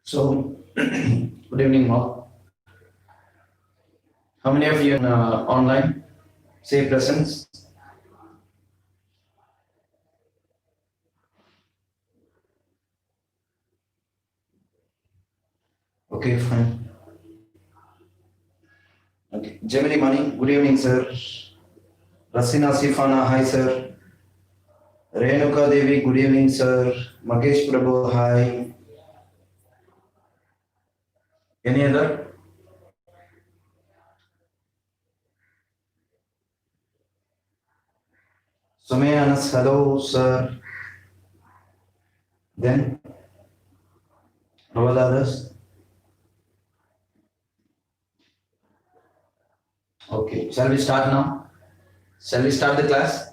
So, good evening, all. How many of you online? Say presence. Okay, fine. Okay. Gemini Mani, good evening, sir. Rasina Sifana, hi, sir. Renuka Devi, good evening, sir. Magesh Prabhu, hi. Any other? Sumayanas, hello, sir. Then, how are the others? Okay, shall we start now? Shall we start the class?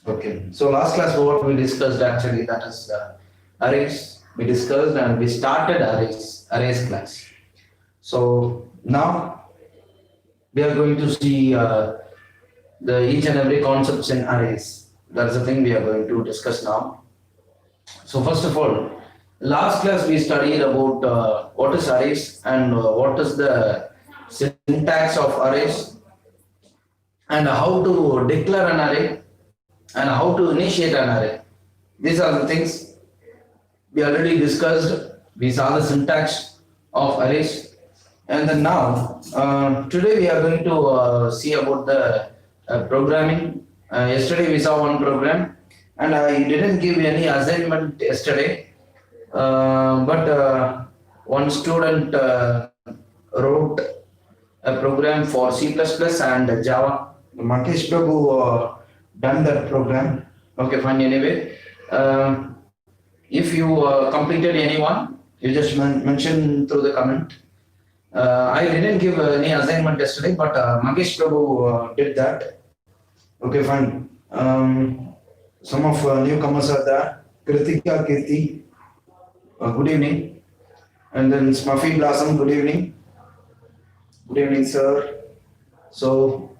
Okay, so last class what we discussed actually, that is arrays. We discussed and we started arrays class. So now we are going to see the each and every concepts in arrays. That's the thing we are going to discuss now. So first of all, last class we studied about what is arrays and what is the syntax of arrays and how to declare an array and how to initiate an array. These are the things we already discussed. We saw the syntax of arrays, and then now today we are going to see about the programming. Yesterday we saw one program, and I didn't give any assignment yesterday, but one student wrote a program for C++ and Java. Makesh Prabhu done that program. Okay, fine. Anyway, if you completed any one, you just mention through the comment. I didn't give any assignment yesterday, but Makesh Prabhu did that. Okay, fine. Some of newcomers are there. Kritika Kirti, good evening. And then Smuffy Blossom, good evening. Good evening, sir. So,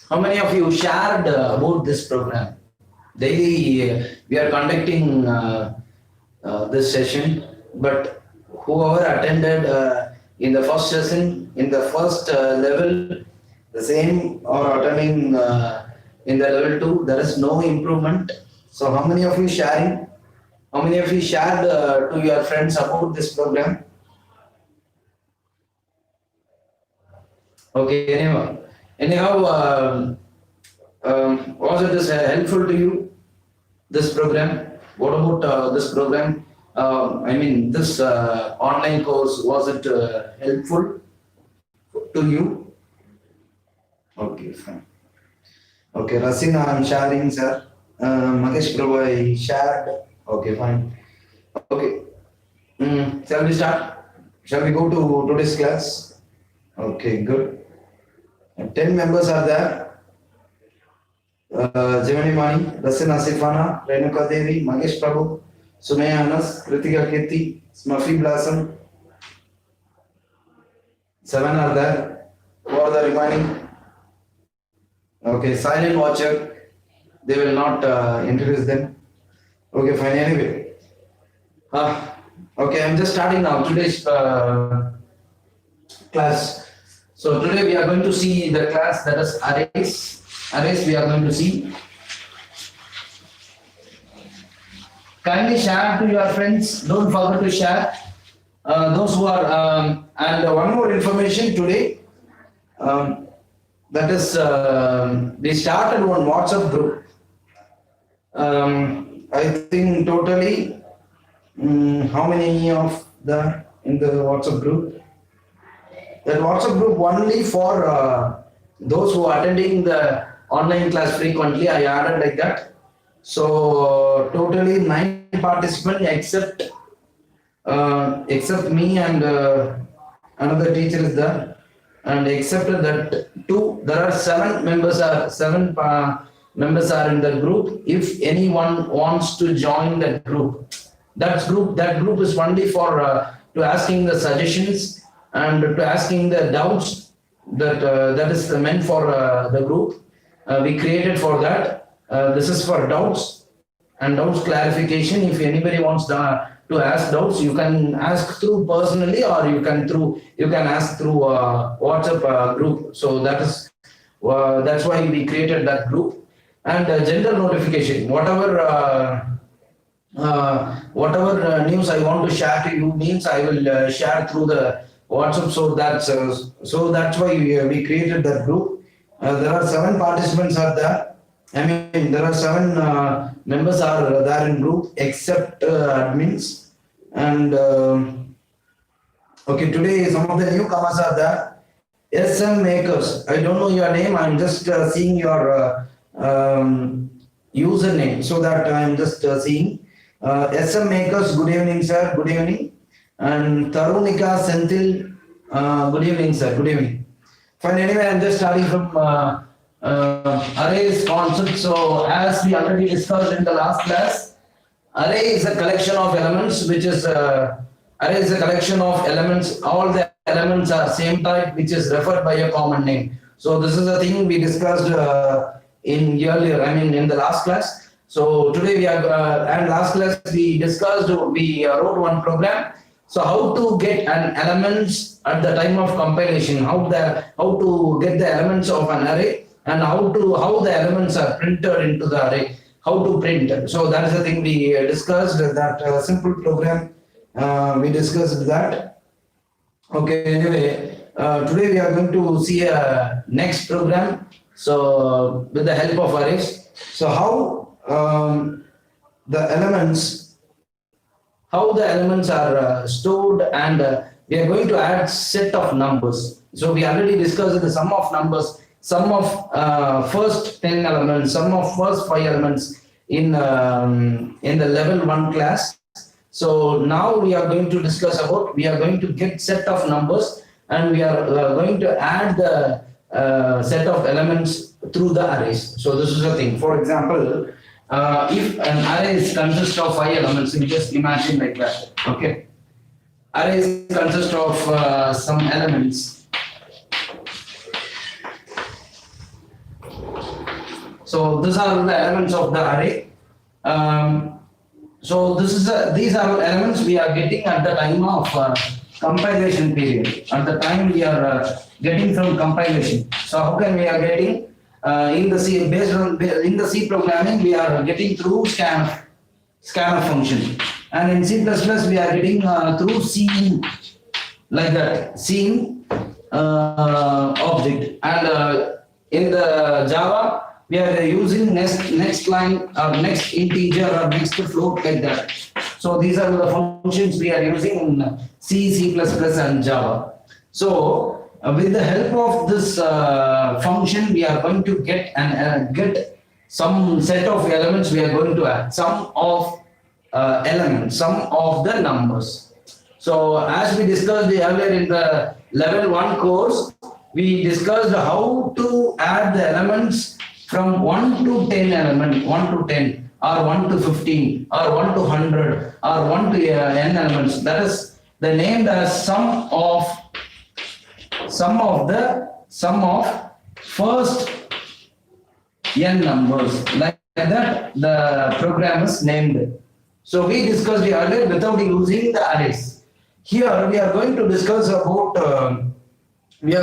how many of you shared about this program? Daily, we are conducting this session, but whoever attended in the first session, in the first level, the same or attending in the level 2, there is no improvement. So, how many of you sharing? How many of you shared to your friends about this program? Okay, anyhow, was it helpful to you, this program? What about this program? I mean, this online course, was it helpful to you? Okay, fine. Okay, Rasina, I'm sharing, sir. Makesh Prabhu, I shared. Okay, fine. Okay, shall we start? Shall we go to today's class? Okay, good. 10 members are there. Gemini Mani, Rasina Sifana, Renuka Devi, Magesh Prabhu, Sumaya Anas, Kritika Kirti, Smuffy Blossom. 7 are there. Who are the remaining? Okay, silent watcher. They will not introduce them. Okay, fine. Anyway. Okay, I'm just starting now today's class. So today we are going to see the class that is arrays. Arrays we are going to see. Kindly share to your friends. Don't forget to share. Those who are and one more information today. That is we started one WhatsApp group. I think totally, how many of the in the WhatsApp group? That WhatsApp group only for those who are attending the online class frequently. I added like that. So totally 9 participants except me and another teacher is there, and except that two, there are 7 members are in the group. If anyone wants to join that group, that group is only for to asking the suggestions and to asking the doubts. That is meant for the group we created for that. This is for doubts and doubts clarification. If anybody wants to ask doubts, you can ask through personally, or you can ask through WhatsApp group. So that's why we created that group. And general notification, whatever news I want to share to you means I will share through the WhatsApp. So that's why we created that group. There are 7 participants are there. I mean, there are 7 members are there in group except admins. And okay, today some of the newcomers are there. SM Makers, I don't know your name. I'm just seeing your username, so that I'm just seeing. SM Makers, good evening, sir. Good evening. And Tarunika Senthil, good evening, sir. Good evening. Fine. Anyway, I'm just starting from arrays concept. So as we already discussed in the last class, array is a collection of elements, which is array is a collection of elements. All the elements are same type, which is referred by a common name. So this is a thing we discussed in the last class. So today we are and last class we wrote one program. So how to get an elements at the time of compilation, how to get the elements of an array, and how the elements are printed into the array, how to print. So that is the thing we discussed, that simple program. We discussed that. Okay, anyway, today we are going to see a next program. So with the help of arrays. So how the elements are stored, and we are going to add set of numbers. So we already discussed the sum of numbers, sum of first 10 elements, sum of first 5 elements in the level 1 class. So now we are going to discuss about, we are going to get set of numbers, and we are going to add the set of elements through the arrays. So this is the thing. For example, if an array consists of 5 elements, you just imagine like that. Okay, arrays consist of some elements. So these are the elements of the array. So these are elements we are getting at the time of compilation period. At the time we are getting from compilation. So how can we are getting in the C programming, we are getting through scanf function, and in C++ we are getting through scene, like that, scene object, and in the Java we are using next line or next integer or next float, like that. So these are the functions we are using in C++, and Java. So with the help of this function, we are going to get some set of elements. We are going to add some of elements, some of the numbers. So as we discussed earlier in the level 1 course, we discussed how to add the elements from 1 to 10 element, 1 to 10, or 1 to 15, or 1 to 100, or 1 to n elements. That is the name as sum of first n numbers, like that the program is named. So we discussed earlier without using the arrays. Here we are going to discuss about with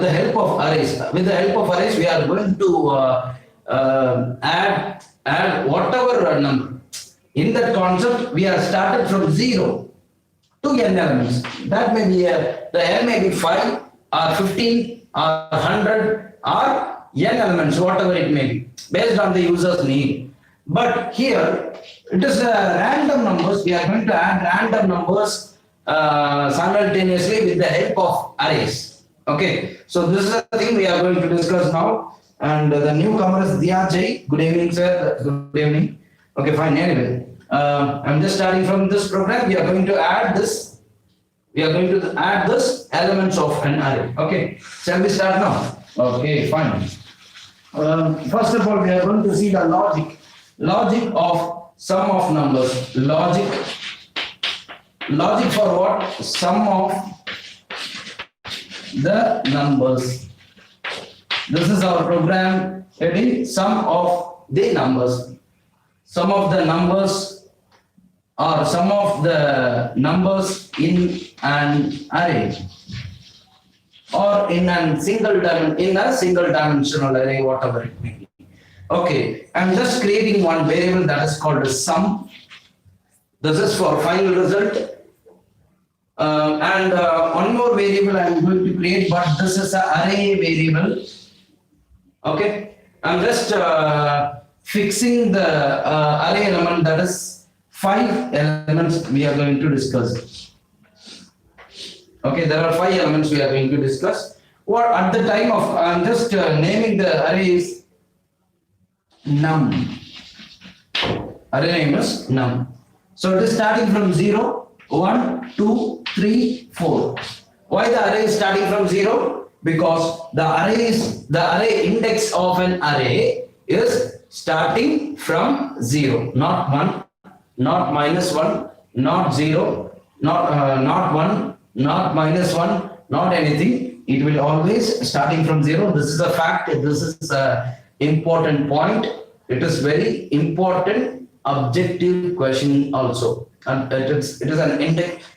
the help of arrays. With the help of arrays, we are going to add whatever number. In that concept, we are started from 0 to n elements. That may be the n may be 5 or 15 or 100 or n elements, whatever it may be. based on the user's need. But here it is random numbers. We are going to add random numbers simultaneously with the help of arrays. Okay, so this is the thing we are going to discuss now. And the newcomer is Dia Jai. Good evening, sir. Good evening. Okay, fine. Anyway, I'm just starting from this program. We are going to add this. We are going to add this elements of an array. Okay, shall we start now? Okay, fine. First of all, we are going to see the logic of sum of numbers. Logic for what? Sum of the numbers. This is our program heading sum of the numbers. Sum of the numbers or sum of the numbers in an array or in a single dimensional array, whatever it may be. Okay, I'm just creating one variable that is called sum. This is for final result. And one more variable I'm going to create, but this is an array variable. Okay, I'm just fixing the array element, that is 5 elements we are going to discuss. Okay, there are 5 elements we are going to discuss. Or at the time of, I'm just naming the arrays num. Array name is num. So it is starting from 0, 1, 2, 3, 4. Why the array is starting from 0? Because the array index of an array is starting from 0, not 1, not minus 1, not 0, not 1, not minus 1, not anything. It will always starting from 0. This is a fact. This is an important point. It is very important objective question also. And it is an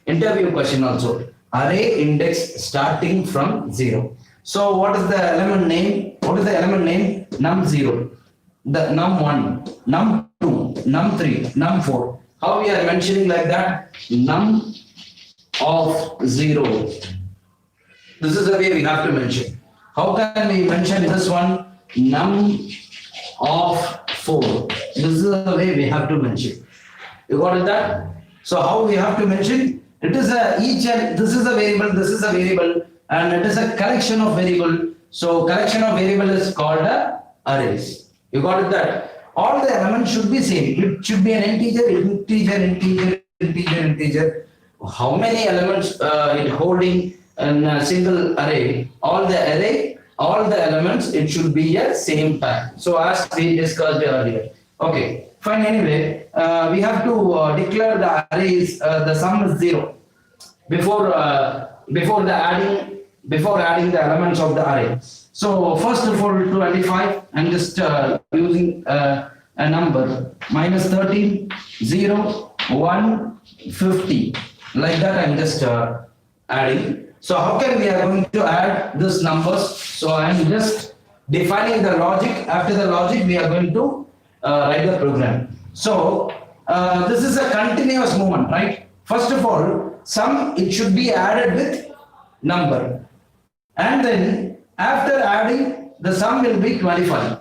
interview question also. Array index starting from 0. So what is the element name? What is the element name? Num0, the num1, num2, num3, num4. How we are mentioning like that? Num of 0. This is the way we have to mention. How can we mention this one? Num of 4. This is the way we have to mention. You got it that? So how we have to mention? It is this is a variable, this is a variable, and it is a collection of variable. So collection of variable is called arrays. You got it that? All the elements should be same. It should be an integer. How many elements it holding in a single array? All the elements, it should be a same type. So as we discussed earlier. Okay, fine. Anyway, we have to declare the arrays. The sum is 0 before adding the elements of the array. So first of all, 25. I'm just using a number minus 13, 0, 1, 50. Like that, I'm just adding. So how can we are going to add these numbers? So I'm just defining the logic. After the logic, we are going to write the program. So this is a continuous movement, right? First of all, sum, it should be added with number. And then after adding, the sum will be 25.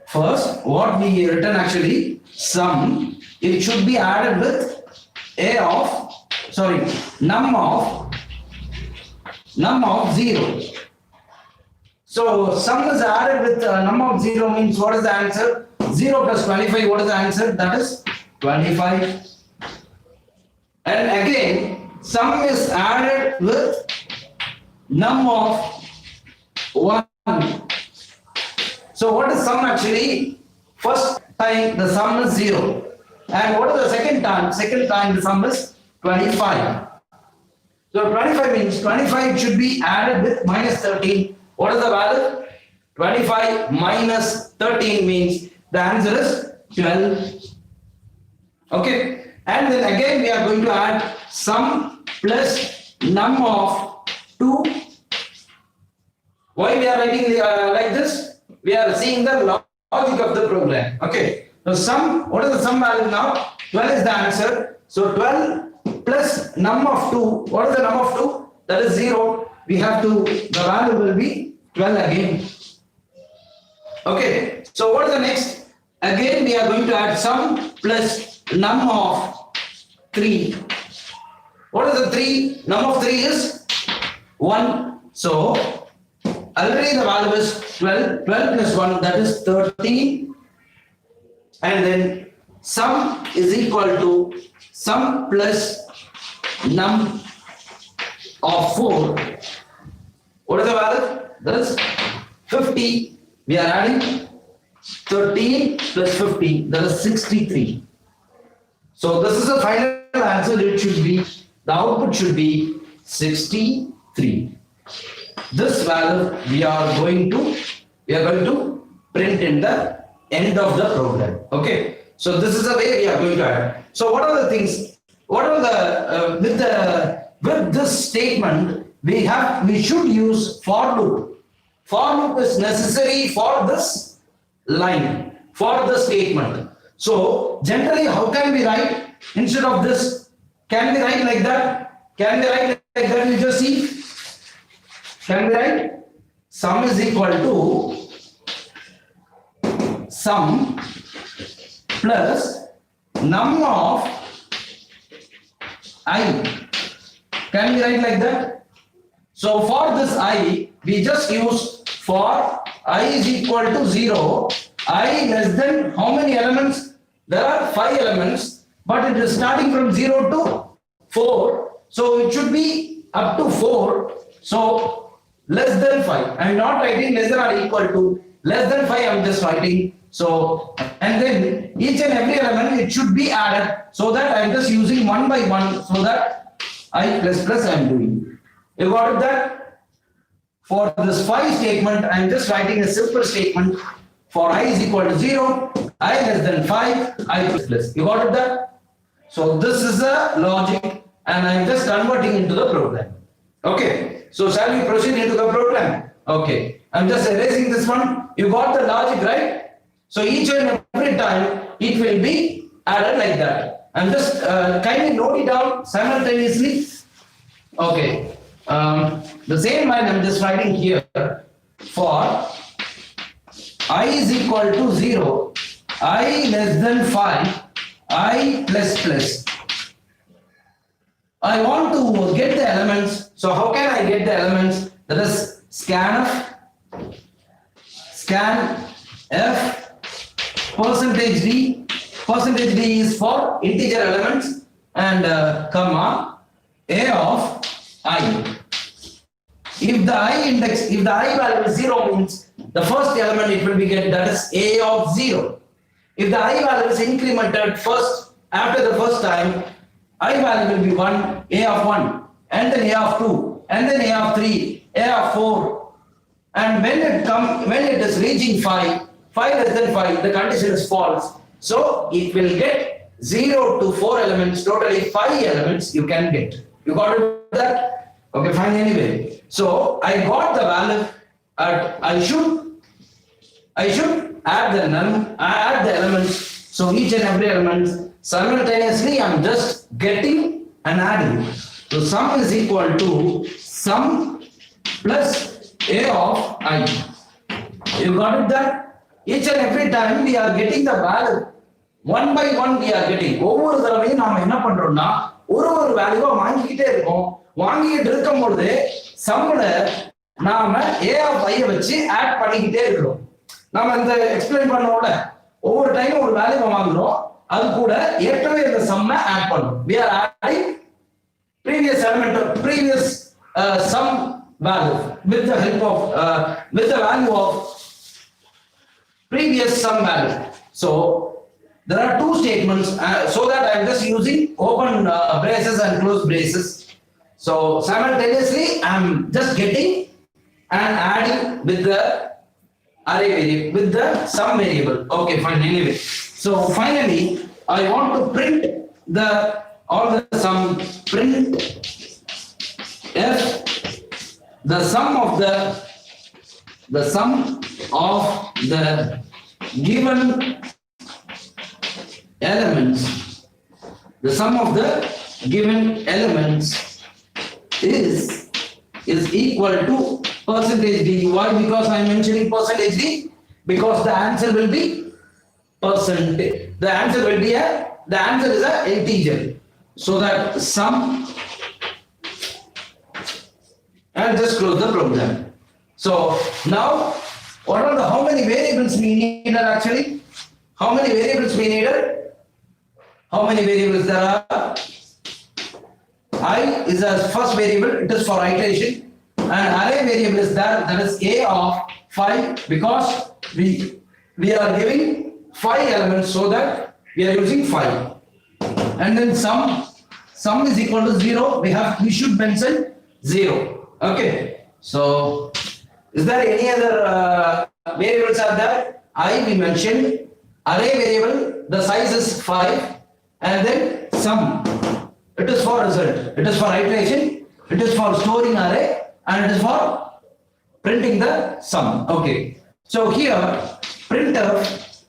First, what we written actually, sum, it should be added with num of 0. So sum is added with num of 0 means what is the answer? 0 plus 25, what is the answer? That is 25. And again, sum is added with num of 1. So what is sum actually? First time the sum is 0. And what is the second time? Second time the sum is 25. So 25 means 25 should be added with minus 13. What is the value? 25 minus 13 means the answer is 12. Okay. And then again we are going to add sum plus num of 2. Why we are writing like this? We are seeing the logic of the program. Okay. So sum, what is the sum value now? 12 is the answer. So 12 plus num of 2. What is the num of 2? That is 0. We have to, the value will be 12 again. Okay, so what is the next? Again, we are going to add sum plus num of 3. What is the 3? Num of 3 is 1. So, already the value is 12. 12 plus 1, that is 13. And then sum is equal to sum plus num of 4. What is the value? That is 50. We are adding 13 plus 50, that is 63. So this is the final answer. It should be, the output should be 63. This value we are going to print in the end of the program. Okay. So this is the way we are going to add. So what are the things? What are the with this statement we should use for loop. For loop is necessary for this line, for the statement. So generally, how can we write instead of this? Can we write like that? Can we write like that? You just see. Can we write sum is equal to sum plus num of I. Can we write like that? So for this I, we just use for I is equal to 0, I less than how many elements? There are 5 elements, but it is starting from 0 to 4. So it should be up to 4. So less than 5. I am not writing less than or equal to. Less than 5 I am just writing. So, and then each and every element it should be added. So that I am just using one by one. So that I plus plus I am doing. You got that? For this 5 statement, I am just writing a simple statement. For I is equal to 0, I less than 5, I plus plus. You got that? So this is the logic and I am just converting into the program. Okay. So shall we proceed into the program? Okay. I am just erasing this one. You got the logic, right? So each and every time it will be added like that. I am just kindly note it down simultaneously. Okay. The same line I am just writing here. For I is equal to 0, I less than 5, I plus plus. I want to get the elements. So how can I get the elements? That is scan f percentage d. Percentage d is for integer elements and comma a of I. If the I value is 0 means the first element it will be get, that is a of 0. If the I value is incremented first, after the first time, I value will be 1, a of 1, and then a of 2, and then a of 3, a of 4. And when it is reaching 5 less than 5, the condition is false. So it will get 0 to 4 elements, totally 5 elements you can get. You got that? Okay, fine anyway. So I got the value at I should add the elements. So each and every element simultaneously I'm just getting and adding. So sum is equal to sum plus a of I. You got it that? Each and every time we are getting the value. One by one we are getting. ஒவ்வொரு தடவையும் நாம என்ன பண்றோம்னா ஒரு வேல்யூவை வாங்கிக்கிட்டே இருக்கோம். வாங்கிட்டு இருக்கும் பொழுது சம்ல நாம a of I வச்சு ஆட் பண்ணிக்கிட்டே இருக்கிறோம். நாம இந்த எக்ஸ்பிளைன் பண்ணோம்ல ஒவ்வொரு டைம் ஒரு வேல்யூவை வாங்குறோம் அது கூட ஏற்கனவே இந்த சம்மை ஆட் பண்ணும். We are adding previous sum value with the help of with the value of previous sum value. So there are two statements so that I am just using open braces and closed braces. So simultaneously I am just getting and adding with the array variable, with the sum variable. Okay, fine. Anyway, so finally I want to print all the sum. Print f the sum of the given elements. The sum of the given elements is equal to percentage d. Why? Because I am mentioning percentage d. because the answer will be percentage. The answer is a integer. So that sum, and just close the program. So now, how many variables we needed actually? How many variables we needed? How many variables there are? I is a first variable, it is for iteration, and array variable is there, that is a of 5, because we are giving 5 elements, so that we are using 5. And then sum is equal to 0, we should mention 0. Okay, so is there any other variables are there? We mentioned array variable, the size is 5, and then sum. It is for result, it is for iteration, it is for storing array, and it is for printing the sum. Okay, so here printf,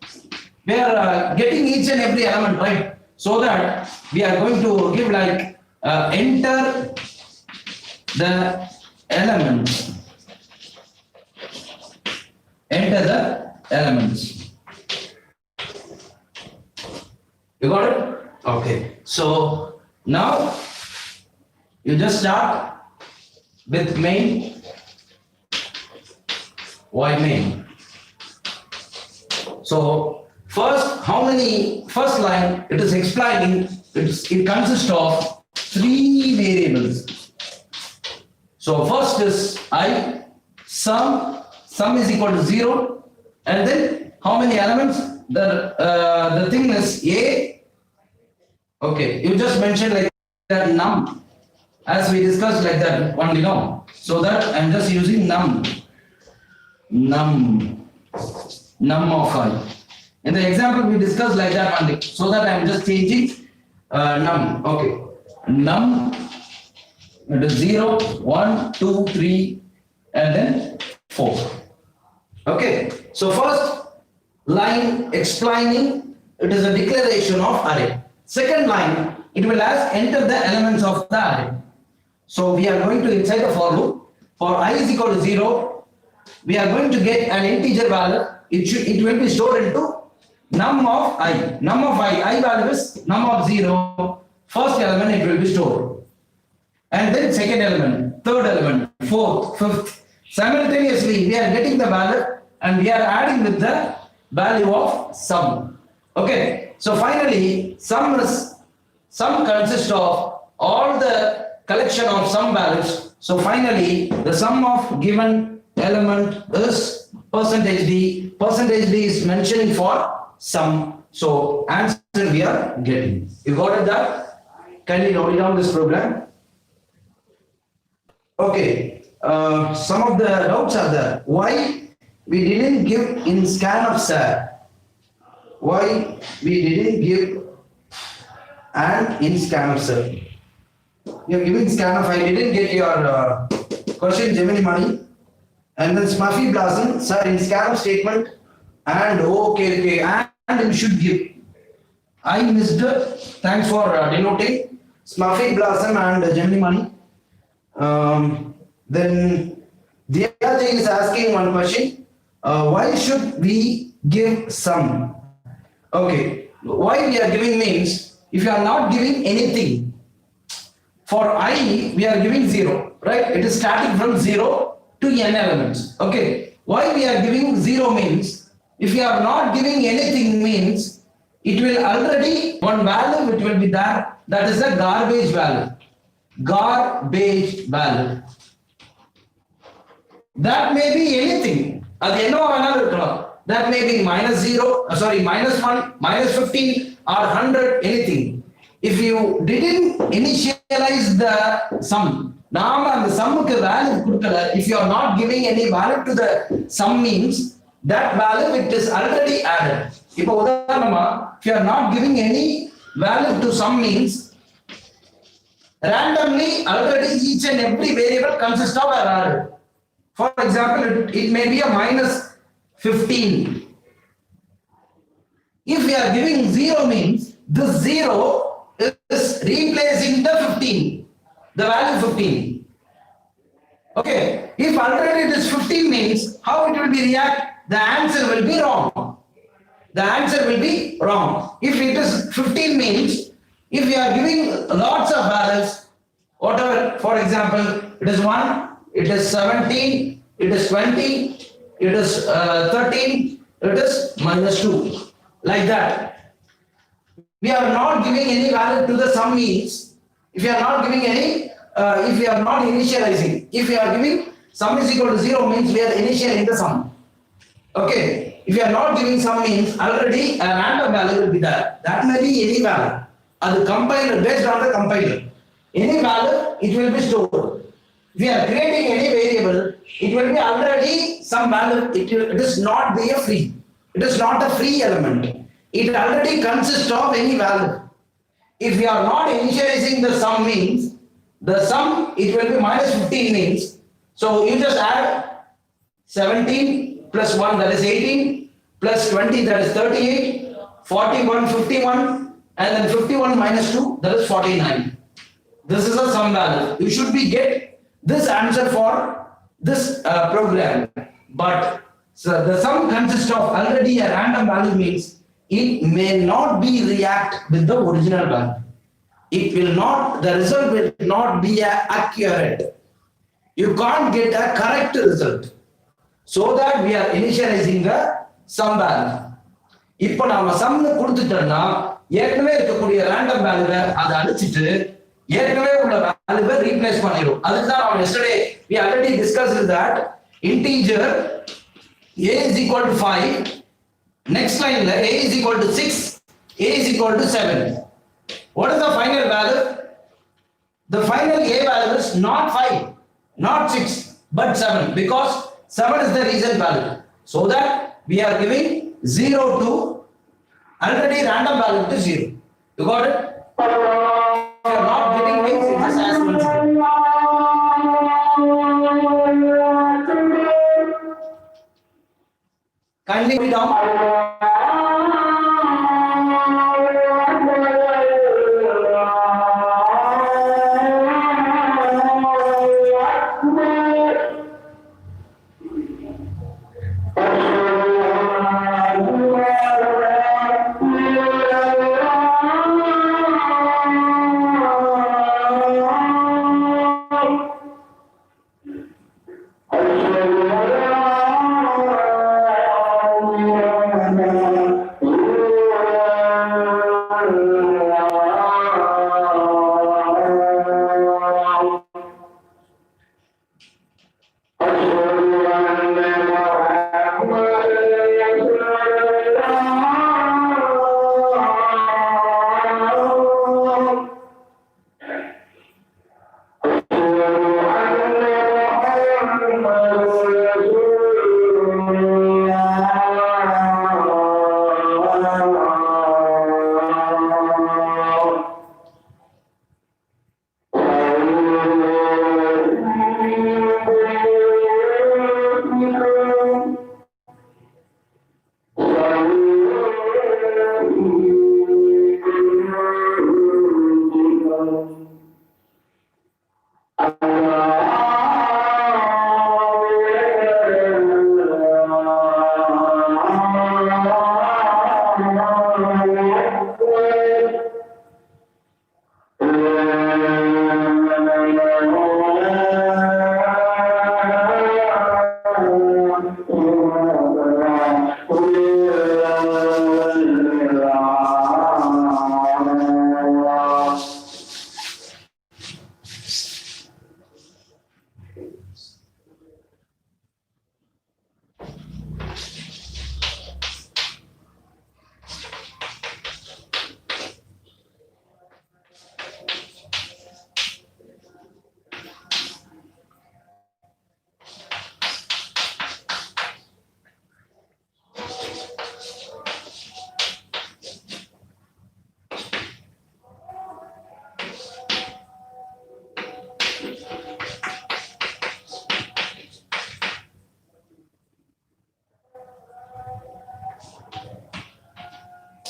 we are getting each and every element, right? So that we are going to give like enter the elements. Enter the elements. You got it? Okay. So now you just start with main. Why main? So first line, it is explaining, it consists of 3 variables. So first is I, sum is equal to 0, and then how many elements? The thing is a. Okay, you just mentioned like that num, as we discussed like that only now. So that I'm just using num of I. In the example we discussed like that only. So that I'm just changing num. Okay, num, it is 0, 1, 2, 3, and then 4. Okay, so first line explaining, it is a declaration of array. Second line, it will ask enter the elements of the array. So we are going to inside the for loop. For I is equal to 0, we are going to get an integer value. It will be stored into num of I. Num of I value is num of 0. First element it will be stored. And then second element, third element, fourth, fifth. Simultaneously, we are getting the value and we are adding with the value of sum. Okay. So finally, sum consists of all the collection of sum values. So finally, the sum of given element is percentage %d. Percentage %d is mentioning for sum. So answer we are getting. You got it that? Kindly note down this program. Okay. Some of the doubts are there. Why we didn't give in scanf SAR? Why we didn't give and in scanf SAR? You are giving scanf. I didn't get your question, Gemini Money. And then Smuffy Blossom, sir, in scanf statement and okay, and you should give. I missed it. Thanks for denoting Smuffy Blossom and Gemini Money. Then the other thing is asking one question. Why should we give sum? Okay, why we are giving means, if you are not giving anything, for I we are giving 0, right? It is starting from 0 to n elements. Okay, why we are giving 0 means, if you are not giving anything means, it will already, one value which will be there, that is a garbage value. Garbage value. That may be anything. That may be minus 1, minus 15 or 100, anything. If you didn't initialize the sum, the sum value, if you are not giving any value to the sum means, that value it is already added. If you are not giving any value to sum means, randomly already each and every variable consists of an added. For example, it may be a minus 15. If we are giving 0 means, this 0 is replacing the 15, the value 15. Okay, if already it is 15 means, how it will be react? the answer will be wrong. The answer will be wrong. If it is 15 means, if you are giving lots of values, whatever, for example, it is 1, it is 17, it is 20, it is 13, it is -2, like that. We are not giving any value to the sum means, if you are not giving any, if you are not initializing, if you are giving sum is equal to 0 means we are initializing the sum. Okay, if you are not giving sum means already a random value will be there. That may be any value. And the compiler, based on the compiler, any value it will be stored. If you are creating any variable, it will be already some value. It is not be a free. It is not a free element. It already consists of any value. If you are not initializing the sum means, the sum it will be -15 means. So you just add 17 plus 1 that is 18 plus 20 that is 38, 41, 51 and then 51 minus 2 that is 49. This is a sum value. You should be get this answer for this program. But so the sum consists of already a random value means it may not be react with the original value. It will not, the result will not be accurate. You can't get a correct result. So that we are initializing the sum value. இப்போ நாம sum கொடுத்துட்டோம்னா ஏற்கனவே இருக்கக்கூடிய random value அதை அழிச்சிட்டு ஏற்கனவே உள்ள வேல்யூவை ரீப்ளேஸ் பண்ணிரும். அதுக்கு தான் நாம yesterday we already discussed that integer a is equal to 5, next line a is equal to 6, a is equal to 7. What is the final value? The final a value is not 5, not 6, but 7 because 7 is the reason value. So that we are giving 0 to already random value to 0. You got it? If you are not getting means it is as principle. Kindly read down.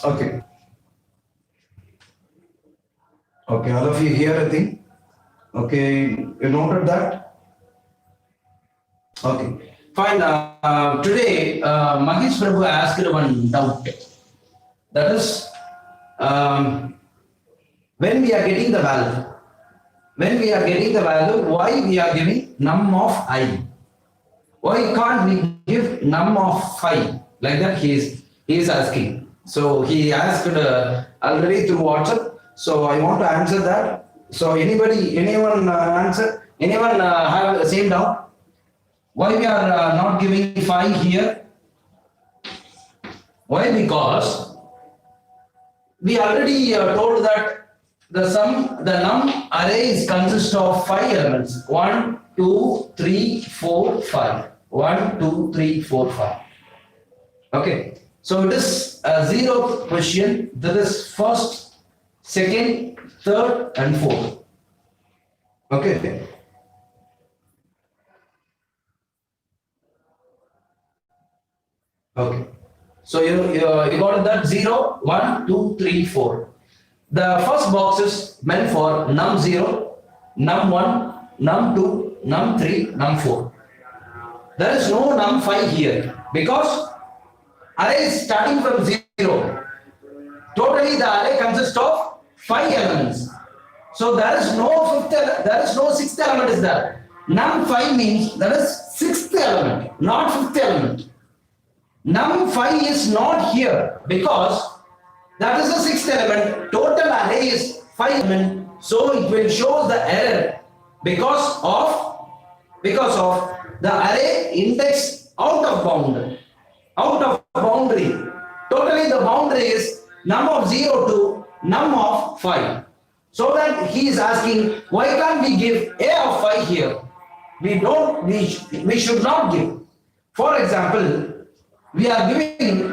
Okay. Okay, all of you hear a thing? Okay, you noted that? Okay. Fine. Today, Mahesh Prabhu asked one doubt. That is, when we are getting the value, why we are giving num of I? Why can't we give num of 5? Like that he is asking. So he asked already through WhatsApp. So I want to answer that. So anyone answer? Anyone have the same doubt? Why we are not giving 5 here? Why? Because we already told that the num array consists of 5 elements. 1, 2, 3, 4, 5. 1, 2, 3, 4, 5. Okay. So it is a 0th question. That is first, second, third, and fourth. Okay. Okay. So you got that 0, 1, 2, 3, 4. The first box is meant for num 0, num 1, num 2, num 3, num 4. There is no num 5 here because array is starting from 0. Totally the array consists of 5 elements. So there is no sixth element is there. Num 5 means that is 6th element, not 5th element. Num 5 is not here because that is the 6th element. Total array is 5 elements. So it will show the error because of the array index out of boundary. Totally the boundary is num of 0 to num of 5. So that he is asking, why can't we give a of 5 here? We should not give. For example, we are giving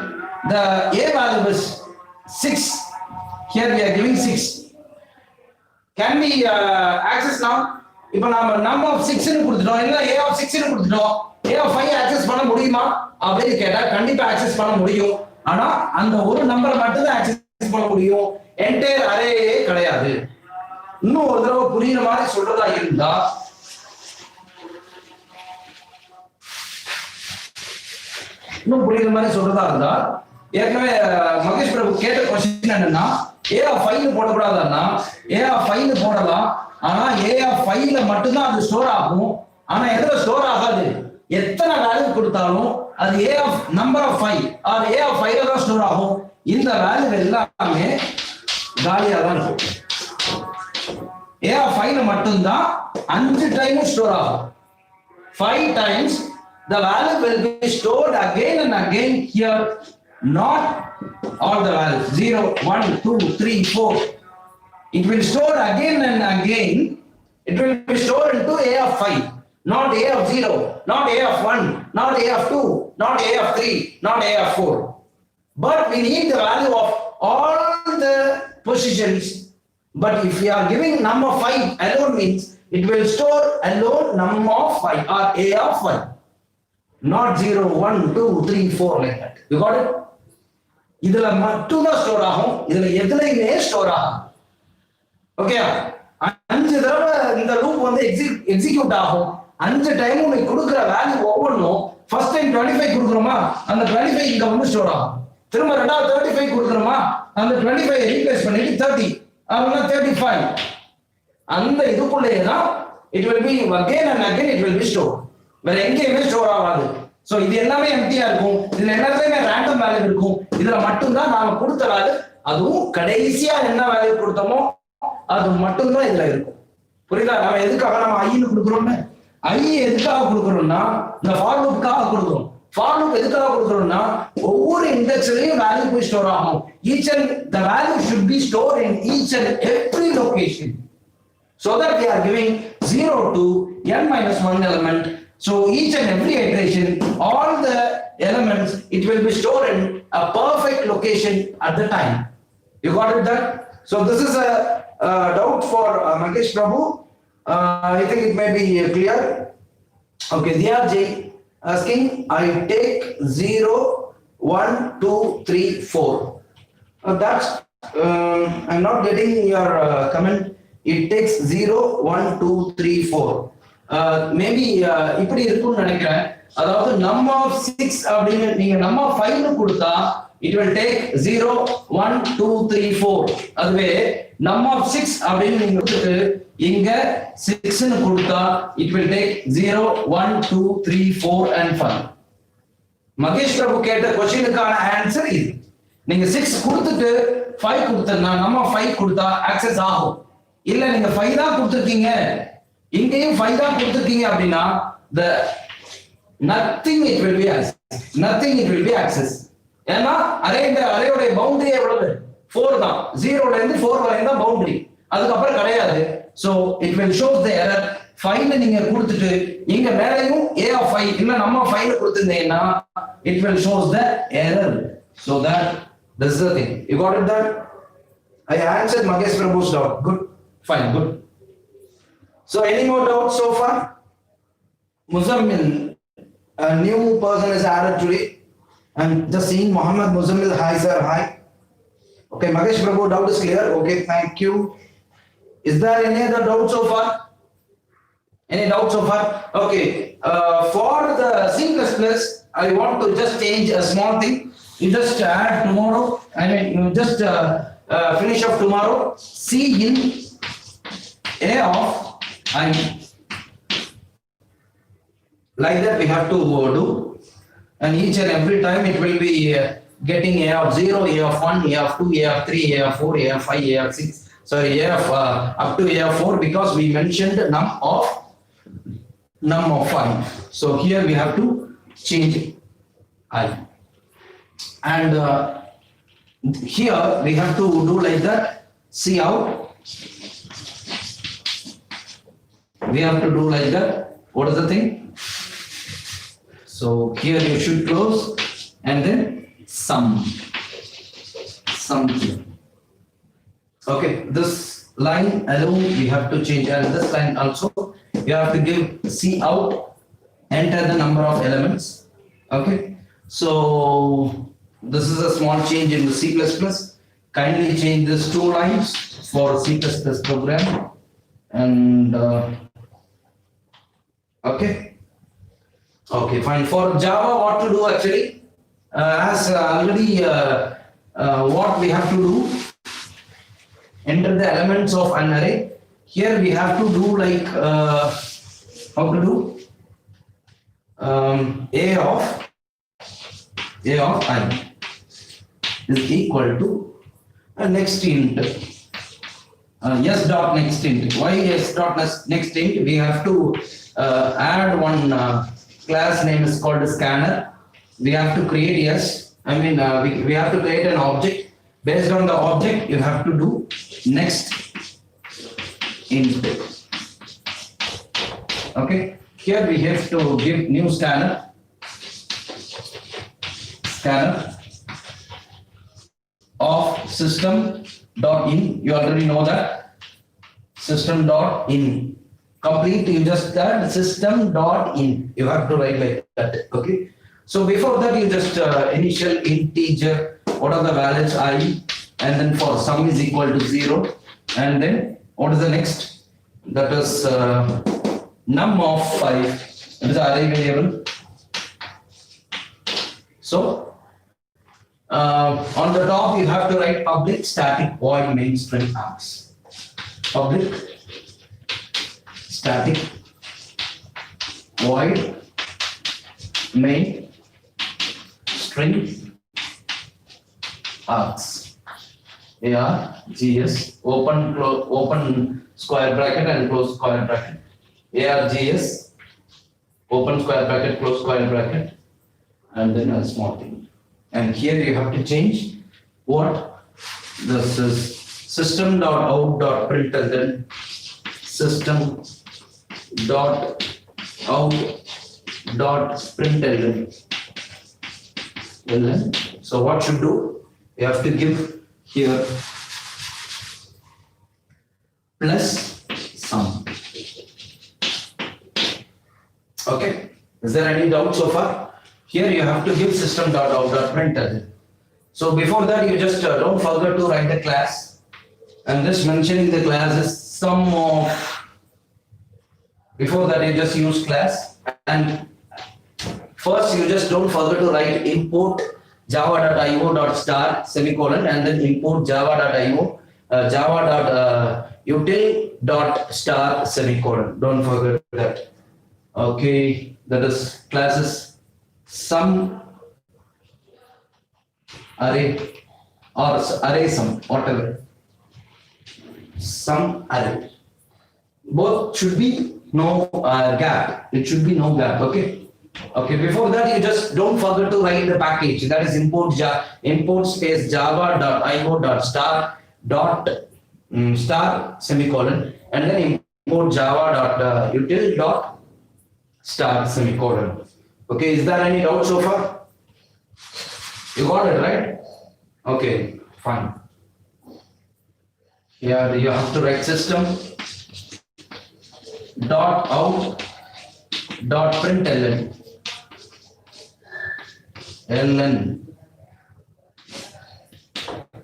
the a value is 6. Here we are giving 6. Can we access now? இப்போ நாம num of 6 னு கொடுத்துட்டோம், இல்ல a of 6 னு கொடுத்துட்டோம், a of 5 access பண்ண முடியுமா அப்படி கேட்டா கண்டிப்பா access பண்ண முடியும். ஆனா அந்த ஒரு நம்பரை மட்டும் தான் access பண்ண முடியும். என்டையர் அரேயே கிடையாது. இன்னும் ஒரு தடவை புரியுற மாதிரி சொல்றதா இருந்தா ஏற்கனவே மகேஷ் பிரபு கேட்ட கொஸ்டின் என்னன்னா a of 5 போடக்கூடாதுன்னா a of 5 போடலாம். ஆனா a of 5ல மட்டும்தான் அது ஸ்டோர் ஆகும். ஆனா எதுல ஸ்டோர் ஆகாது? எத்தனை வேல்யூ கொடுத்தாலும் அது a of number of 5 or a of 5ல தான் ஸ்டோர் ஆகும். இந்த வேல்யூ எல்லாமே காலியா தான் இருக்கும். a of 5ல மட்டும்தான் 5 டைம் ஸ்டோர் ஆகும். 5 times the value will be stored again and again here, not all the values 0, 1, 2, 3, 4. It will store again and again. It will be stored into a of 5, not a of 0, not a of 1, not a of 2, not a of 3, not a of 4. But we need the value of all the positions. But if we are giving num of 5 alone means it will store alone num of 5 or a of 5. Not 0, 1, 2, 3, 4 like that. You got it? இதுல மட்டும் தான் store ஆகும். இதுல எதுலயுமே store ஆகும். Okay, 5 தடவை இந்த loop வந்து எக்ஸிக்யூட் ஆகும். 5 டைம் நீ கொடுக்கிற வேல்யூ ஒவ்வொன்றும் ஃபர்ஸ்ட் டைம் 25 கொடுக்குறோமா, அந்த 25 இங்க வந்து ஸ்டோர் ஆகும். திரும்ப ரெண்டாவது 35 கொடுக்குறோமா, அந்த 25 ரீப்ளேஸ் பண்ணிட்டு 30 அப்படின்னா 35. அந்த இதுக்குள்ளேயே தான் it will be again and again it will be stored. வேற எங்கேயுமே ஸ்டோர் ஆகாது. சோ இது எல்லாமே எம்டியா இருக்கும். இதுல எல்லாத்துலயுமே ரேண்டம் வேல்யூ இருக்கும். இதுல மட்டும் தான் நாம கொடுத்த வேல்யூ, அதுவும் கடைசியா என்ன வேல்யூ கொடுத்தோமோ அது மட்டும் தான் இதுல இருக்கும். புரியுதா? நம்ம எதுக்காக நம்ம ஐன்னு கொடுக்குறோம்னு, ஐ எதுக்காக கொடுக்குறோம்னா இந்த ஃபார் லூப்காக கொடுக்குறோம். ஃபார் லூப் எதுக்காக கொடுக்குறோம்னா ஒவ்வொரு இண்டெக்ஸ்லயும் வேல்யூ போய் ஸ்டோர் ஆகும். each and the value should be stored in each and every location, so that we are giving 0 to n minus 1 element. So each and every iteration, all the elements, it will be stored in a perfect location at the time. You got it there? So this is a doubt for Mahesh Prabhu. I think it may be clear. Okay, DRJ asking, I take 0, 1, 2, 3, 4. That's, I'm not getting your comment. It takes 0, 1, 2, 3, 4. Maybe இப்படி இருக்கும்னு நினைக்கிறேன். அதாவது num of 6 அப்படின்னு நீங்க num of 5 னு கொடுத்தா it will take 0 1 2 3 4. அதுவே num of 6 அப்படின்னு நீங்க கொடுத்துட்டு இங்க 6 னு கொடுத்தா it will take 0 1 2 3 4 and 5. Mahesh பிரபு கேட்ட क्वेश्चनக்கான ஆன்சர் இது. நீங்க 6 கொடுத்துட்டு 5 கொடுத்தா num of 5 கொடுத்தா ஆக்சஸ் ஆகும். இல்ல நீங்க 5 தான் கொடுத்திருக்கீங்க இங்கேயும் 5 தான் கொடுத்திருக்கீங்க அப்படினா the nothing it will be access. ஏன்னா அரேயோட பவுண்டரி எவ்வளவு 4 தான். 0 ல இருந்து 4 வரை தான் பவுண்டரி, அதுக்கு அப்புறம் கிடையாது. so it will show the error. 5 ல நீங்க கொடுத்துட்டு இங்க மேலேயும் a of 5 இல்ல நம்ம 5 ல கொடுத்திருந்தீங்கன்னா it will shows the error. so that this is the thing. You got it that I answered Magesh Prabhu's doubt. Good, fine, good. So any more doubts so far? Muzammil, a new person is added today. I'm just seeing Muhammad Muzammil. Hi sir, hi. Okay, Magesh Prabhu, doubt is clear. Okay, thank you. Is there any other doubt so far? Any doubt so far? Okay, for the C++, I want to just change a small thing. You just add tomorrow. I mean, you just finish up tomorrow. C in A of I. Like that we have to do, and each and every time it will be getting A of 0, A of 1, A of 2, A of 3, A of 4, A of 5, A of 6. Sorry, A of up to A of 4 because we mentioned num of 5. So here we have to change I, and here we have to do like that. See out. We have to do like that. What is the thing? So here you should close and then sum. Okay, this line alone we have to change, and this line also you have to give C out, enter the number of elements. Okay, so this is a small change in the C++. Kindly change these 2 lines for C++ program, and okay, fine. For Java, what to do actually? As already what we have to do, enter the elements of an array. Here we have to do like how to do A of I is equal to next int s dot next int. Why s dot next int? We have to add one class name is called scanner. We have to create we have to create an object. Based on the object you have to do next int. Okay, here we have to give new scanner of system.in. You already know that system.in. Complete, you just add system.in. You have to write like that. Okay, so before that you just initial integer, what are the values I, and then for sum is equal to 0, and then what is the next? That is num of 5. That is array variable. So on the top you have to write public static void main string args. Public static void main string args. ARGS, open square bracket and close square bracket. ARGS, open square bracket, close square bracket, and then a small thing. And here you have to change what? This is system.out.println, system.out.println. So what should do? You have to give here plus sum. Okay, is there any doubt so far? Here you have to give system.out.println. So before that you just don't forget to write the class, and just mentioning the class is sum of. Before that you just use class, and First, you just don't forget to write import java.io.star semicolon and then import java.io java.util.star semicolon. Don't forget that. Okay, that is classes sum array or array sum, whatever. Sum array. Both should be no gap. It should be no gap. Okay. Okay. Before that, you just don't forget to write the package. That is import space java.io.star star semicolon and then import java.util.star semicolon. Okay. Is there any doubt so far? You got it right? Okay. Fine. Here you have to write system dot out dot println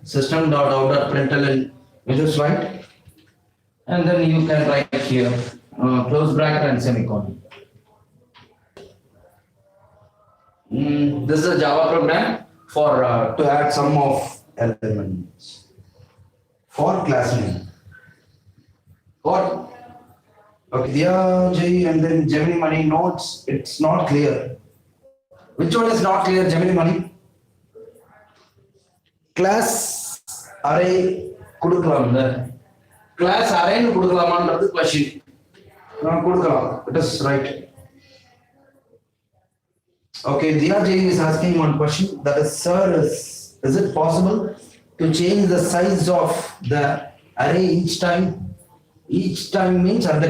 system dot out dot println. You just write and then you can write here close bracket and semicolon. This is a Java program for to add sum of elements for class name. What? Okay, Diya J and then Gemini Money notes. It's not clear. Which one is not clear? Gemini Money. Class array kudukalam. Class array nu kudukalam is question. Kudukalam. It is right. Okay, Diya J is asking one question. That is, sir, is it possible to change the size of the array each time? Each time means at the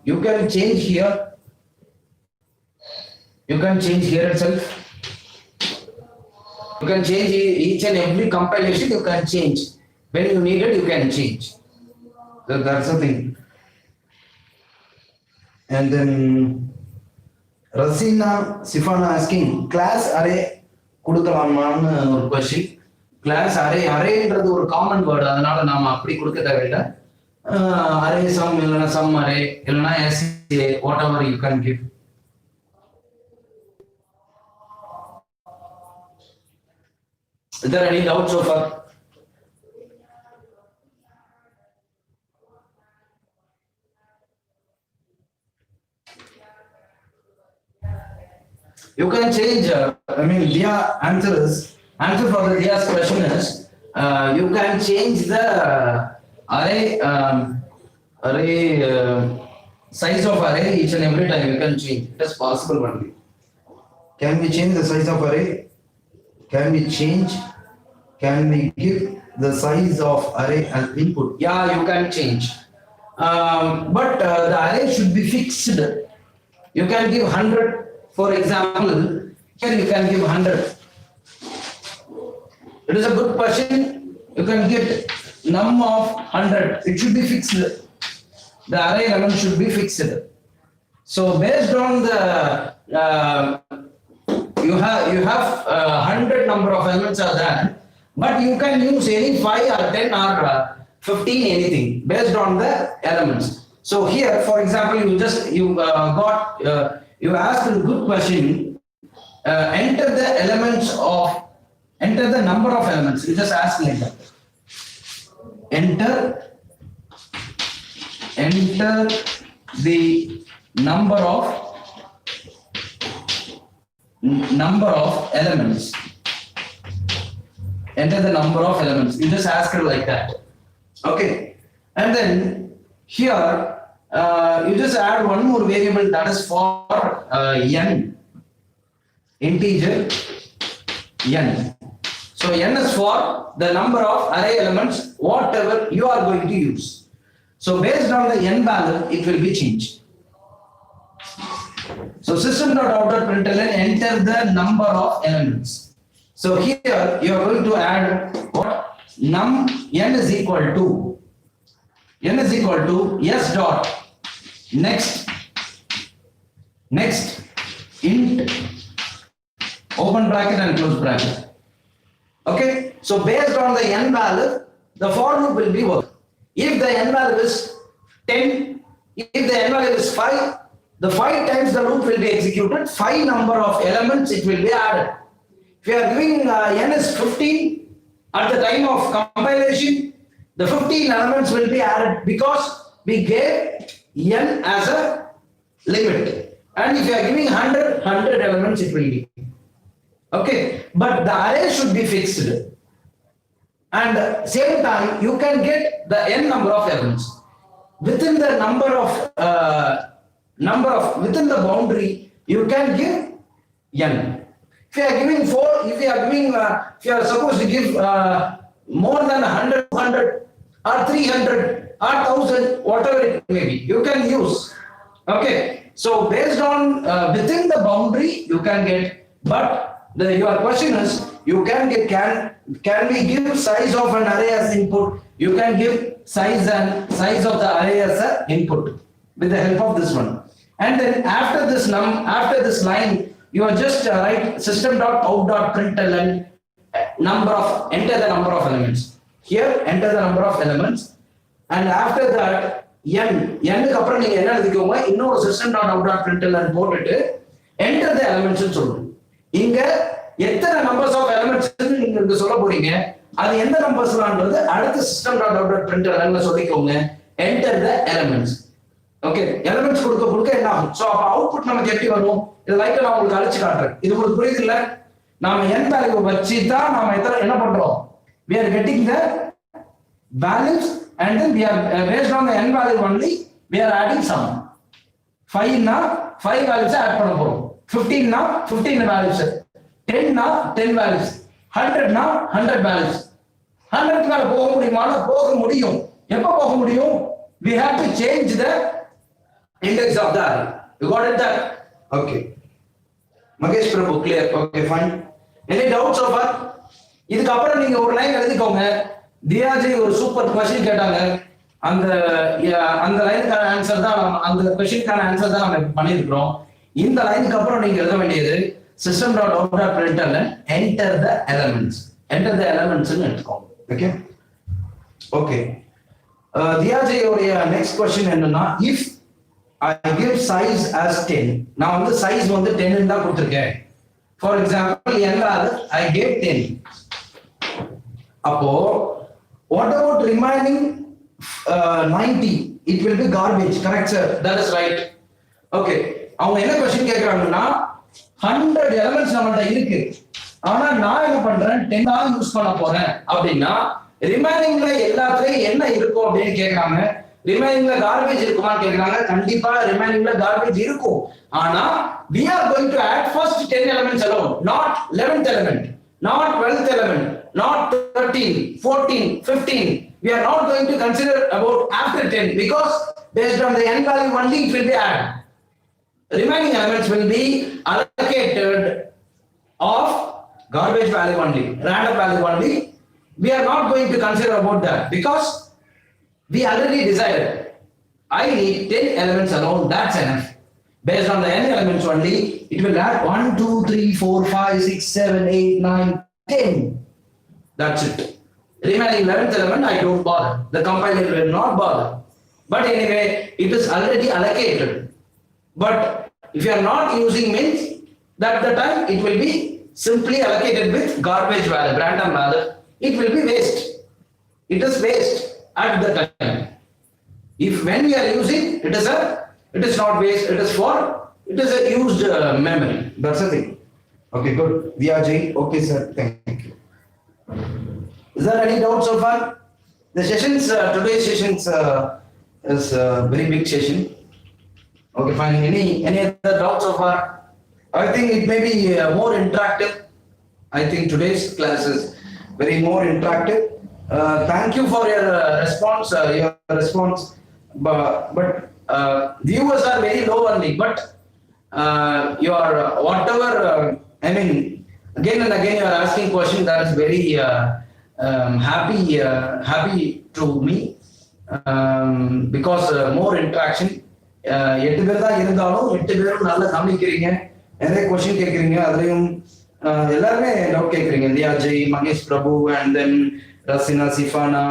you can change here. You can change here itself. You can change each and every compilation. You can change when you need it. You can change. So that's the thing. And then Rasina Sifana asking class array kudukalamanu question. Class array என்றது ஒரு common word, அதனால நாம அப்படி கொடுக்க தேவையில்லை. Array sum இல்லனா sum array இல்லனா SA whatever you can give. Is there any doubt so far? You can change. Diya answer for the Diya's question is you can change the array size of array each and every time. You can change. It is possible only. Can we change the size of array? Can we change? Can we give the size of array as input? Yeah, you can change. But the array should be fixed. You can give 100. For example, here you can give 100. It is a good question. You can get num of 100. It should be fixed. The array element should be fixed. So based on the you have 100 number of elements are there, but you can use any 5 or 10 or 15 anything based on the elements. So here, for example, you asked a good question. Enter the number of elements. You just ask like that. Enter the number of elements. Enter the number of elements. You just ask it like that. Okay. And then here you just add one more variable, that is for n, integer n. So n is for the number of array elements whatever you are going to use. So based on the n value, it will be changed. So system.out.println enter the number of elements. So here you are going to add what? N is equal to s dot next int open bracket and close bracket. Okay, so based on the n value, the for loop will be work. If the n value is 10, if the n value is 5, the 5 times the loop will be executed, 5 number of elements it will be added. If you are giving n is 15 at the time of compilation, the 15 elements will be added because we gave n as a limit. And if you are giving 100 elements it will be. Okay, but the array should be fixed. And same time you can get the n number of elements. Within the within the boundary you can give n. If you are giving 4, if you are supposed to give more than 100, 200 or 300 or 1000, whatever it may be, you can use. Okay, so based on within the boundary you can get, but your question is, you can get, can we give size of an array as input? You can give size of the array as an input with the help of this one. And then after this line, you are just write system.out.println enter the number of elements. Here enter the number of elements, and after that n க்கு அப்புறம் நீங்க என்ன எழுதிக்கோங்க, இன்னொரு system.out.println போட்டுட்டு enter the elements னு சொல்லணும். இங்க எத்தனை நம்பர்ஸ் ஆஃப் எலிமெண்ட்ஸ் நீங்க இங்க சொல்ல போறீங்க, அது எந்த நம்பர்ஸ்லாம்ன்றது அடுத்த system.out.println சொல்லிக்கோங்க. enter the elements. Okay, elements கொடுக்க என்ன ஆகும்? சோ அப்ப அவுட்புட் நமக்கு எப்படி வரும்? இது லைட்டா நான் உங்களுக்கு அழிச்சு காட்டுறேன். இது உங்களுக்கு புரியுது இல்ல? நாம n வேல்யூ வச்சு தான் நாம என்ன பண்றோம்? we are getting the values and then we are based on the n value only we are adding some. 5 னா 5 values ஆட் பண்ண போறோம். 15 னா 15 values, 10 னா 10 values, 100 னா 100 values. 100 மேல போக முடியுமா? போக முடியும். எப்ப போக முடியும்? We have to change the index of the array. You got it that? Okay. Magesh Prabhu, clear? Okay, fine. Any doubts so far? இதுக்கு அப்புறம் நீங்க ஒரு லைன் எழுதிக்கோங்க. தியாஜி ஒரு சூப்பர் क्वेश्चन கேட்டாங்க. அந்த லைனுக்கான ஆன்சர் தான் அந்த क्वेश्चनக்கான ஆன்சர் தான் நம்ம பண்ணியிருக்கோம். இந்த லைனுக்கு அப்புறம் நீங்க எழுத வேண்டியது system.out.println enter the elements. Enter the elements னு எடுத்துக்கோங்க. ஓகே? ஓகே. தியாஜி உடைய நெக்ஸ்ட் क्वेश्चन என்னன்னா, if I give size as 10, நான் வந்து சைஸ் வந்து 10 ன்னு தான் கொடுத்திருக்கேன். For example, I gave 10. அப்போ what about remaining 90? It will be garbage. Correct sir? That is right. Okay. அவங்க என்ன क्वेश्चन கேக்குறாங்கன்னா, 100 எலிமெண்ட்ஸ் நம்மள்ட்ட இருக்கு, ஆனா நான் என்ன பண்றேன் 10 தான் யூஸ் பண்ண போறேன் அப்படின்னா ரிமைனிங்ல எல்லாத்துலயும் என்ன இருக்கும் அப்படின்னு கேக்குறாங்க. ரிமைனிங்ல கார்பேஜ் இருக்குமான்னு கேக்குறாங்க. கண்டிப்பா ரிமைனிங்ல கார்பேஜ் இருக்கும், ஆனா we are going to add first 10 elements alone, not 11th element, not 12th element, not 13, 14, 15. We are not going to consider about after 10 because based on the n value only it will be added. Remaining elements will be allocated of garbage value only, random value only. We are not going to consider about that because we already decided I need 10 elements alone, that's enough. Based on the n elements only, it will add 1, 2, 3, 4, 5, 6, 7, 8, 9, 10. That's it. Remaining 11th element, I don't bother. The compiler will not bother. But anyway, it is already allocated. But if you are not using means, that the time it will be simply allocated with garbage value, random value. It will be waste. It is waste at the time. If when we are using, it is not waste. It is a used memory. That's the thing. Okay, good. Vijay. Okay, sir. Thank you. Is there any doubt so far? The sessions, today's sessions is a very big session. Okay, fine. Any other doubts so far? I think it may be more interactive. I think today's class is very more interactive. Thank you for your response. But viewers are very low only. But your whatever I mean, again and again you are asking questions that is very happy to me because more interaction. 8 பேர் தான் இருந்தாலும் 8 பேரும் நல்லா கவனிக்கிறீங்க, நிறைய question கேக்குறீங்க, அதுலயும் எல்லாருமே doubt கேக்குறீங்க. தியாஜி, மகேஷ் பிரபு, and then Rasina, Sifana,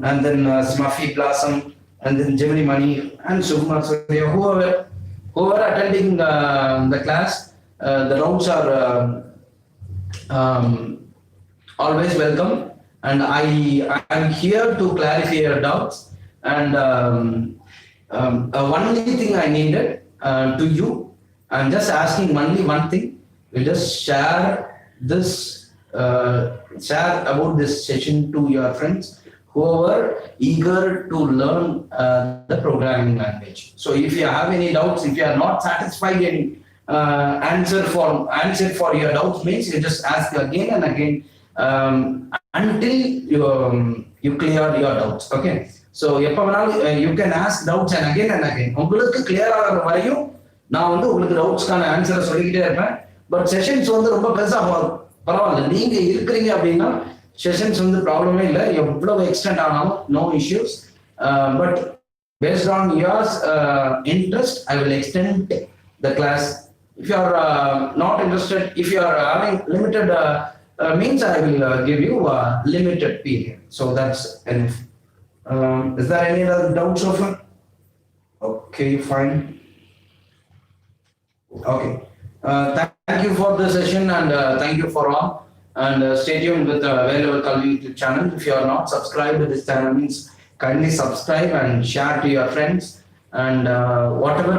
and then Smuffy Blossom, and then Gemini Mani and Sukumar Surya, whoever attending the class, the doubts are always welcome, and I am here to clarify your doubts. And only thing I needed to you, I'm just asking only one thing. You just share this, share about this session to your friends who are eager to learn the programming language. So if you have any doubts, if you are not satisfied in answer for your doubts, means you just ask again and again until you clear your doubts. Okay. So you can ask doubts and again. உங்களுக்கு clear ஆகிற வரையும் நான் வந்து உங்களுக்கு டவுட்ஸ்க்கான ஆன்சரை சொல்லிக்கிட்டே இருப்பேன். But sessions வந்து ரொம்ப பெருசா பரவாயில்ல, நீங்க இருக்கிறீங்க அப்படின்னா செஷன்ஸ் வந்து ப்ராப்ளமே இல்லை, எவ்வளவு எக்ஸ்டெண்ட் ஆனாலும் no issues. But based on your interest, I will extend the class. If you are not interested, if you are having limited means, I will give you a limited period. So that's enough. Is there any other doubts so far? Okay, fine. Okay. Thank you for the session, and thank you for all. And stay tuned with Valuable Kalvi YouTube channel. If you are not subscribed to this channel, means kindly subscribe and share to your friends. And whatever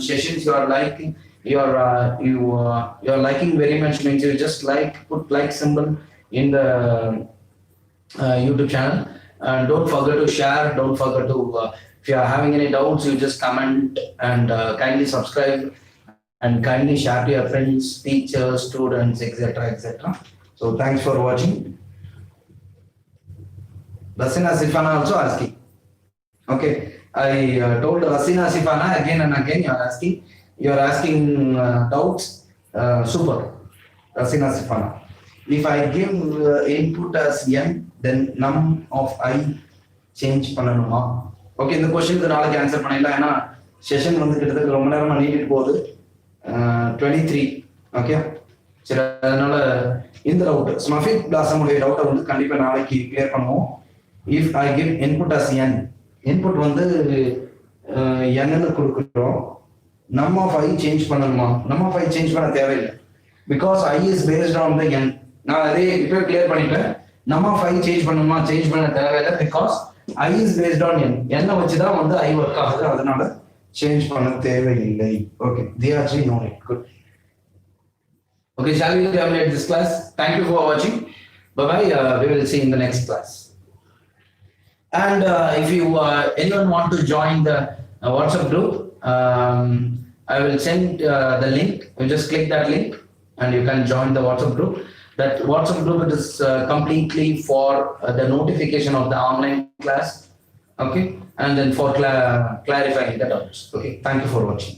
sessions you are liking, you are liking very much, means you just put like symbol in the YouTube channel. And don't forget to share. Don't forget to if you are having any doubts, you just comment and kindly subscribe and kindly share to your friends, teachers, students, etc. So thanks for watching. Rasina Sifana also asking. Okay, I told Rasina Sifana again and again. You are asking doubts. Super, Rasina Sifana. If I give input as n, then num of I change பண்ணணுமா? Okay, இந்த கொஸ்டினுக்கு நாளைக்கு answer பண்ணிடலாம். ஏன்னா session வந்து கிட்டத்தட்ட ரொம்ப நேரமா நீட்டிட்டு போகுது. 23. ஓகே, சரி, அதனால இந்த டவுட் ஸ்மஃபிக் பிளாசமுடைய டவுட்டை வந்து கண்டிப்பா நாளைக்கு கிளியர் பண்ணுவோம். If I give input as n, input வந்து n கொடுக்குறோம். நம் ஆஃப் ஐ சேஞ்ச் பண்ணணுமா? நம் ஆஃப் ஐ சேஞ்ச் பண்ண தேவையில்லை, because I is based on the n. நான் அதே இப்போ கிளியர் பண்ணிட்டேன். நம் ஆஃப் ஐ சேஞ்ச் பண்ணணுமா? சேஞ்ச் பண்ண தேவையில்லை, because I is based on n. n வச்சுதான் வந்து ஐ ஒர்க் ஆகுது, அதனால சேஞ்ச் பண்ண தேவையில்லை. Okay, they actually know it. Good. Okay, shall we terminate this class? Thank you for watching. Bye bye. We will see in the next class. And if you anyone want to join the WhatsApp group, I will send the link. You just click that link and you can join the WhatsApp group. That WhatsApp group is completely for the notification of the online class. Okay, and then for clarifying the doubts. Okay, thank you for watching.